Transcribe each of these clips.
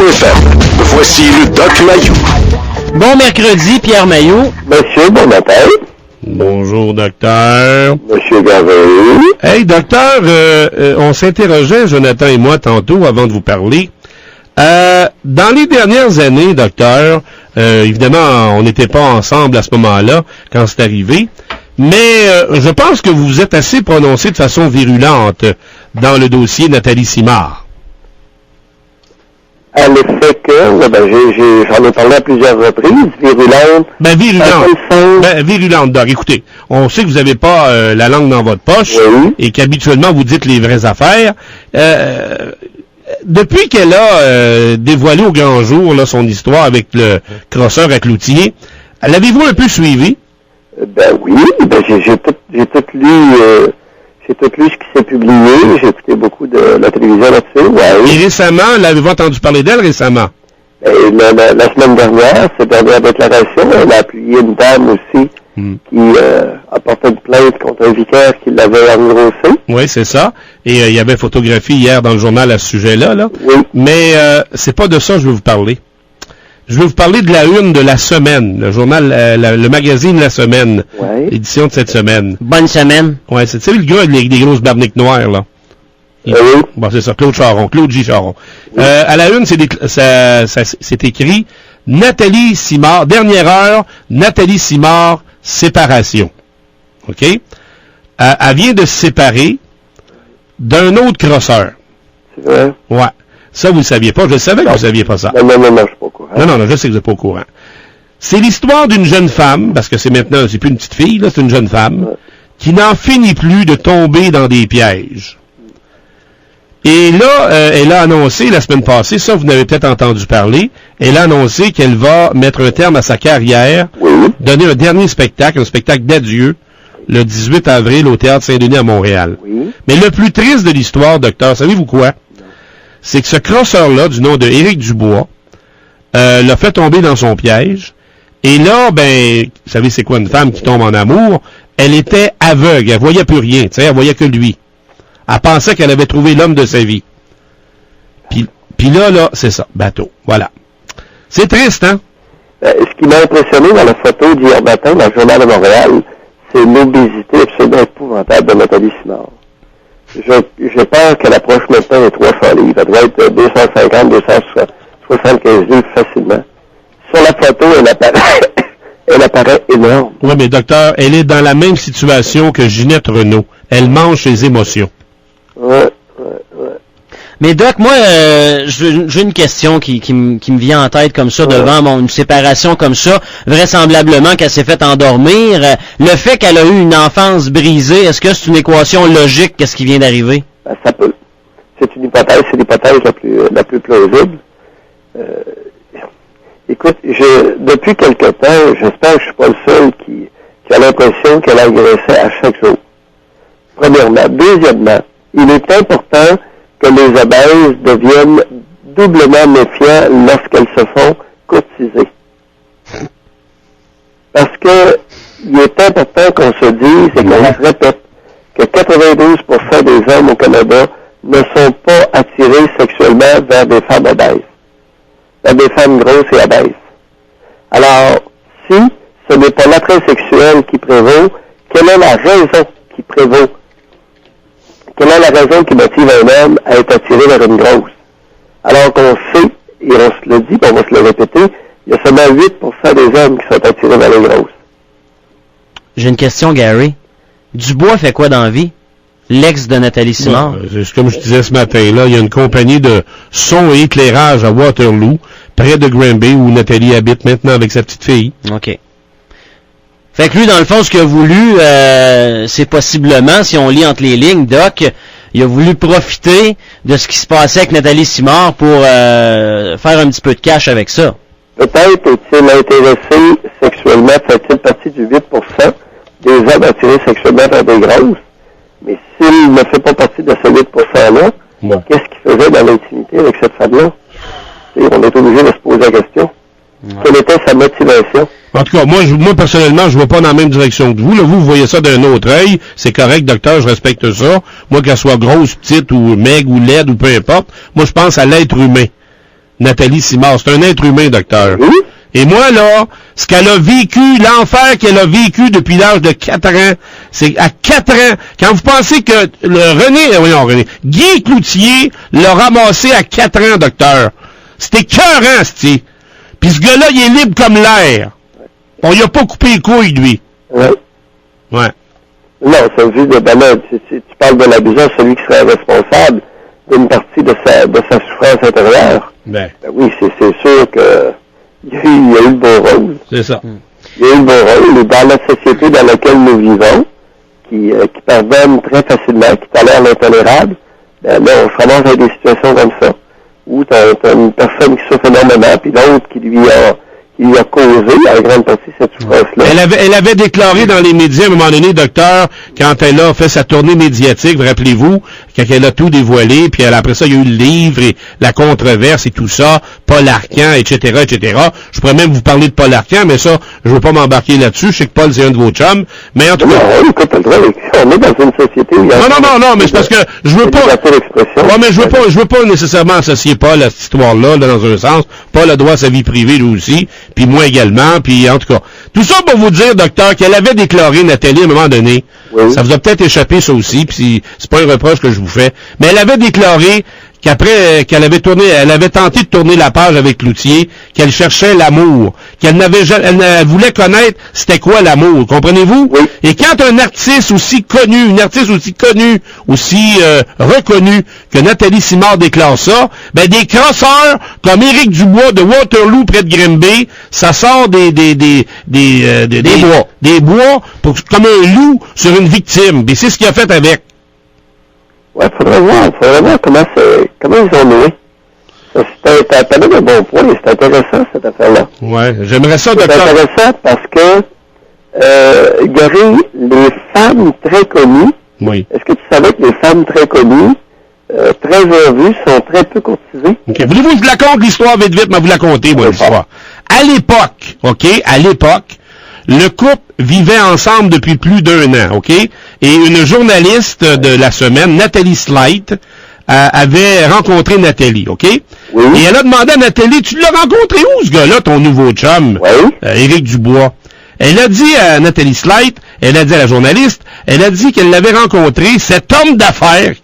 FM. Voici le Doc Mayou. Bon mercredi, Pierre Mayou. Monsieur, bon matin. Bonjour, docteur. Monsieur Gabriel. Hey, docteur, on s'interrogeait, Jonathan et moi, tantôt, avant de vous parler. Dans les dernières années, docteur, évidemment, on n'était pas ensemble à ce moment-là, quand c'est arrivé, mais je pense que vous vous êtes assez prononcé de façon virulente dans le dossier Nathalie Simard. À l'effet que, j'en ai parlé à plusieurs reprises, virulente. Virulente, Doc. Écoutez, on sait que vous n'avez pas la langue dans votre poche, oui. Et qu'habituellement vous dites les vraies affaires. Depuis qu'elle a dévoilé au grand jour là, son histoire avec le crosseur à Cloutier, l'avez-vous un peu suivi? Oui, j'ai tout lu ce qui s'est publié, j'ai écouté beaucoup de la télévision là-dessus, ouais. Et récemment, l'avez-vous entendu parler d'elle récemment? Et la semaine dernière, cette dernière déclaration, elle a appuyé une dame aussi qui a porté une plainte contre un vicaire qui l'avait engrossé. Oui, c'est ça. Et il y avait photographie hier dans le journal à ce sujet-là. Là. Oui. Mais c'est pas de ça que je veux vous parler. Je veux vous parler de la une de La Semaine, le journal, le magazine La Semaine, édition de cette semaine. Bonne semaine. Ouais, c'est le gars avec des grosses barniques noires, là. Oui. Bon, c'est ça, Claude J. Charon. Oui. À la une, c'est écrit Nathalie Simard, dernière heure, Nathalie Simard, séparation. OK? Elle vient de se séparer d'un autre crosseur. C'est vrai? Ouais. Ça, vous ne le saviez pas. Je savais que vous ne saviez pas ça. Non, je ne suis pas au courant. Non, je sais que vous n'êtes pas au courant. C'est l'histoire d'une jeune femme, parce que c'est plus une petite fille, là, c'est une jeune femme, qui n'en finit plus de tomber dans des pièges. Et là, elle a annoncé la semaine passée, ça vous n'avez peut-être entendu parler, elle a annoncé qu'elle va mettre un terme à sa carrière, donner un dernier spectacle, un spectacle d'adieu, le 18 avril au Théâtre Saint-Denis à Montréal. Oui. Mais le plus triste de l'histoire, docteur, savez-vous quoi? C'est que ce crosseur-là, du nom de Éric Dubois, l'a fait tomber dans son piège. Et là, vous savez c'est quoi une femme qui tombe en amour? Elle était aveugle, elle voyait plus rien, tu sais, elle voyait que lui. Elle pensait qu'elle avait trouvé l'homme de sa vie. Puis là, c'est ça, bateau, voilà. C'est triste, hein? Ce qui m'a impressionné dans la photo d'hier matin dans le Journal de Montréal, c'est l'obésité absolument épouvantable de Nathalie Simard. Je pense qu'elle approche maintenant les 300 livres. Elle doit être 250, 275 livres facilement. Sur la photo, elle apparaît énorme. Oui, mais docteur, elle est dans la même situation que Ginette Renault. Elle mange ses émotions. Ouais. Mais Doc, moi, j'ai une question qui me vient en tête comme ça, devant une séparation comme ça, vraisemblablement qu'elle s'est fait endormir. Le fait qu'elle a eu une enfance brisée, est-ce que c'est une équation logique, qu'est-ce qui vient d'arriver? Ça peut. C'est une hypothèse, c'est l'hypothèse la plus plausible. Écoute, depuis quelque temps, j'espère que je suis pas le seul qui a l'impression qu'elle agressait à chaque jour. Premièrement. Deuxièmement, il est important que les obèses deviennent doublement méfiants lorsqu'elles se font courtiser. Parce que il est important qu'on se dise et qu'on se répète que 92% des hommes au Canada ne sont pas attirés sexuellement vers des femmes obèses, vers des femmes grosses et obèses. Alors, si ce n'est pas l'attrait sexuel qui prévaut, quelle est la raison qui prévaut? Quelle est la raison qui motive un homme à être attiré vers une grosse? Alors qu'on sait, et on se le dit, on va se le répéter, il y a seulement 8% des hommes qui sont attirés vers les grosses. J'ai une question, Gary. Dubois fait quoi dans la vie? L'ex de Nathalie Simard? Comme je disais ce matin, là, il y a une compagnie de son et éclairage à Waterloo, près de Granby, où Nathalie habite maintenant avec sa petite fille. OK. Fait que lui, dans le fond, ce qu'il a voulu, c'est possiblement, si on lit entre les lignes, Doc, il a voulu profiter de ce qui se passait avec Nathalie Simard pour faire un petit peu de cash avec ça. Peut-être est-il intéressé sexuellement, fait-il partie du 8% des hommes attirés sexuellement vers des grosses, mais s'il ne fait pas partie de ce 8%-là, qu'est-ce qu'il faisait dans l'intimité avec cette femme-là? Et on est obligé de se poser la question. Quelle était sa motivation? En tout cas, moi personnellement, je ne vais pas dans la même direction que vous. Là, vous voyez ça d'un autre œil. C'est correct, docteur, je respecte ça. Moi, qu'elle soit grosse, petite, ou maigre, ou laide, ou peu importe, moi, je pense à l'être humain. Nathalie Simard. C'est un être humain, docteur. Oui. Et moi, là, ce qu'elle a vécu, l'enfer qu'elle a vécu depuis l'âge de 4 ans, c'est à 4 ans, quand vous pensez que René, Guy Cloutier l'a ramassé à 4 ans, docteur. C'était écœurant, c'ti. Puis ce gars-là, il est libre comme l'air. On lui a pas coupé les couilles, lui. Ouais. Ouais. Non, ça veut dire, tu parles de l'abuseur, celui qui serait responsable d'une partie de sa souffrance intérieure. Ben oui, c'est sûr que il y a eu le beau rôle. C'est ça. Il y a eu le beau rôle, et dans la société dans laquelle nous vivons, qui pardonne très facilement, qui tolère l'intolérable, ben là, on se ramasse avec des situations comme ça, où t'as une personne qui souffre énormément, puis l'autre qui lui a causé, en grande partie, cette souffrance-là. Elle avait déclaré dans les médias, à un moment donné, docteur, quand elle a fait sa tournée médiatique, rappelez-vous, quand elle a tout dévoilé, puis après ça, il y a eu le livre et la controverse et tout ça, Paul Arcand, etc., etc. Je pourrais même vous parler de Paul Arcand, mais ça, je veux pas m'embarquer là-dessus. Je sais que Paul, c'est un de vos chums, mais en tout cas... Non, écoute, on est dans une société où il y a... Non, mais c'est parce que je veux pas... Ouais, mais je veux pas nécessairement associer Paul à cette histoire-là, là, dans un sens. Paul a droit à sa vie privée, lui aussi, puis moi également, puis en tout cas. Tout ça pour vous dire, docteur, qu'elle avait déclaré, Nathalie, à un moment donné, oui. Ça vous a peut-être échappé, ça aussi, puis c'est pas un reproche que je vous fais, mais elle avait déclaré qu'après qu'elle avait tenté de tourner la page avec Cloutier, qu'elle cherchait l'amour, elle voulait connaître c'était quoi l'amour, comprenez-vous? Oui. Et quand une artiste aussi connue, aussi reconnue que Nathalie Simard déclare ça, ben des crosseurs comme Éric Dubois de Waterloo près de Grimby, ça sort des bois comme un loup sur une victime. Et c'est ce qu'il a fait avec. Ouais, faudrait voir comment ils ont noué. T'as un bon point, c'est intéressant, cette affaire-là. Ouais, j'aimerais ça, docteur. C'est intéressant parce que, Gary, les femmes très connues, oui. Est-ce que tu savais que les femmes très connues, très en vue, sont très peu courtisées? OK. Voulez-vous que je vous la conte l'histoire vite, mais vous la contez, moi, l'histoire. À l'époque, le couple vivait ensemble depuis plus d'1 an, OK? Et une journaliste de la semaine, Nathalie Slate, avait rencontré Nathalie, OK? Oui. Et elle a demandé à Nathalie, tu l'as rencontré où, ce gars-là, ton nouveau chum? Oui. Éric Dubois. Elle a dit à Nathalie Slate, elle a dit à la journaliste, elle a dit qu'elle l'avait rencontré, cet homme d'affaires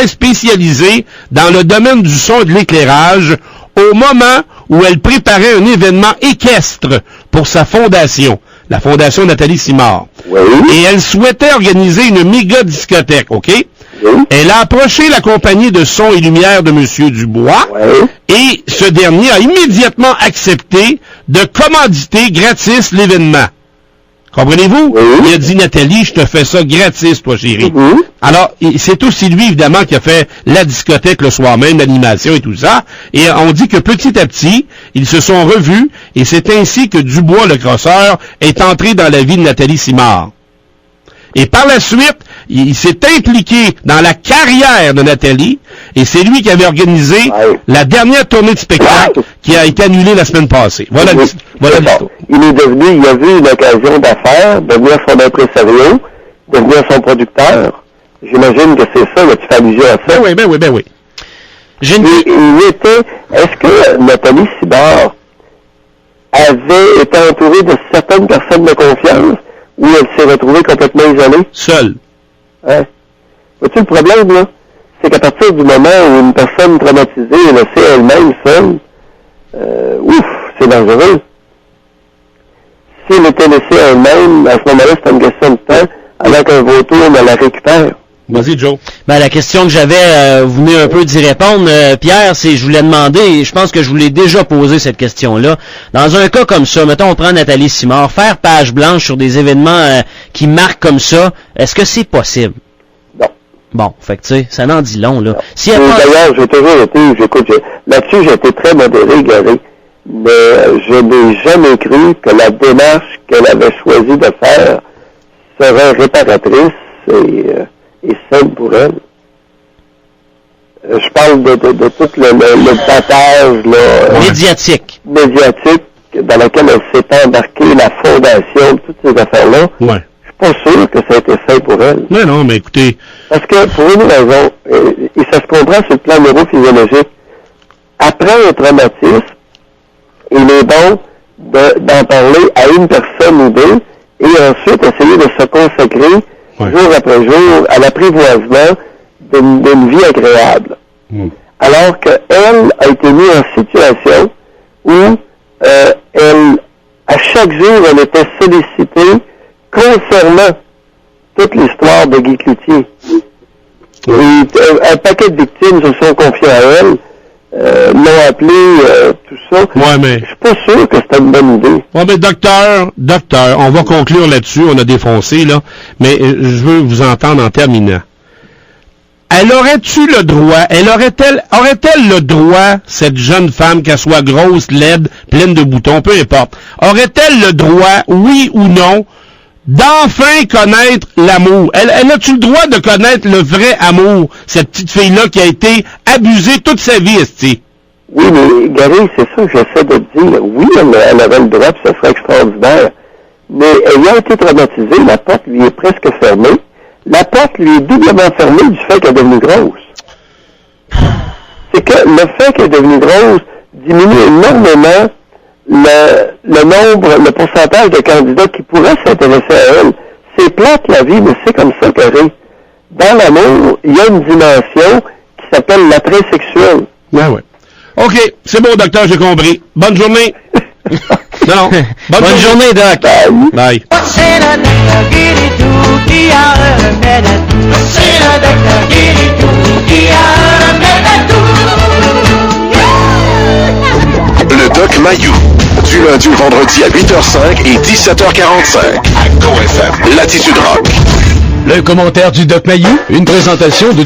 spécialisé dans le domaine du son et de l'éclairage, au moment où elle préparait un événement équestre pour sa fondation, la fondation Nathalie Simard. Oui. Et elle souhaitait organiser une méga discothèque, OK? Oui. Elle a approché la compagnie de son et lumière de M. Dubois, oui. Et ce dernier a immédiatement accepté de commanditer gratis l'événement. Comprenez-vous? Oui. Il a dit, Nathalie, je te fais ça gratis, toi, chérie. Mm-hmm. Alors, c'est aussi lui, évidemment, qui a fait la discothèque le soir même, l'animation et tout ça. Et on dit que petit à petit, ils se sont revus, et c'est ainsi que Dubois, le crosseur, est entré dans la vie de Nathalie Simard. Et par la suite, il s'est impliqué dans la carrière de Nathalie, et c'est lui qui avait organisé la dernière tournée de spectacle qui a été annulée la semaine passée. Voilà l'histoire. Il a vu une occasion d'affaires, devenir son impresario, devenir son producteur. J'imagine que c'est ça, là, tu fais allusion à ça. Ben oui. Est-ce que Nathalie Simard avait été entourée de certaines personnes de confiance, ou elle s'est retrouvée complètement isolée? Seule. Hein? Vois-tu le problème, là? C'est qu'à partir du moment où une personne traumatisée est laissée elle-même seule, c'est dangereux. Si elle était laissée elle-même, à ce moment-là, c'est une question de temps, avant qu'un vautour ne la récupère. Vas-y, Joe. Ben, la question que j'avais, vous venez un peu d'y répondre, Pierre, c'est, je voulais demander, et je pense que je vous l'ai déjà posé cette question-là. Dans un cas comme ça, mettons, on prend Nathalie Simard, faire page blanche sur des événements qui marquent comme ça, est-ce que c'est possible? Non. Bon, fait que tu sais, ça n'en dit long, là. Si d'ailleurs, j'ai toujours été, là-dessus, j'ai été très modéré, Gary, mais je n'ai jamais cru que la démarche qu'elle avait choisi de faire serait réparatrice et saine pour elle. Je parle de tout le battage là, médiatique dans lequel elle s'est embarquée, la fondation, toutes ces affaires-là. Ouais. Je suis pas sûr que ça a été sain pour elle. Mais non, mais écoutez... Parce que, pour une raison, et ça se comprend sur le plan neurophysiologique, après un traumatisme, il est bon d'en parler à une personne ou deux et ensuite essayer de se consacrer jour après jour à l'apprivoisement d'une vie agréable. Alors qu'elle a été mise en situation où à chaque jour, elle était sollicitée concernant toute l'histoire de Guy Cloutier. Et un paquet de victimes se sont confiées à elle, l'ont appelé, tout ça. Ouais, mais... Je suis pas sûr que c'était une bonne idée. Ouais, mais docteur, on va conclure là-dessus, on a défoncé, là, mais je veux vous entendre en terminant. Elle aurait-tu le droit, aurait-elle le droit, cette jeune femme, qu'elle soit grosse, laide, pleine de boutons, peu importe, aurait-elle le droit, oui ou non, d'enfin connaître l'amour? Elle a-tu le droit de connaître le vrai amour, cette petite fille-là qui a été abusée toute sa vie, esti? Oui, mais Gary, c'est ça que j'essaie de te dire. Oui, elle avait le droit, puis ça serait extraordinaire. Mais ayant été traumatisée, la porte lui est presque fermée. La porte lui est doublement fermée du fait qu'elle est devenue grosse. C'est que le fait qu'elle est devenue grosse diminue énormément le pourcentage de candidats qui pourraient s'intéresser à elle. C'est plate la vie, mais c'est comme ça qu'elle est. Dans l'amour, il y a une dimension qui s'appelle l'attrait sexuel. Ouais. OK, c'est bon, docteur, j'ai compris. Bonne journée. Non. Bonne journée, Doc. Bye. Le Doc Mayou. Du lundi au vendredi à 8h05 et 17h45. À GoFM. Latitude Rock. Le commentaire du Doc Mayou, une présentation de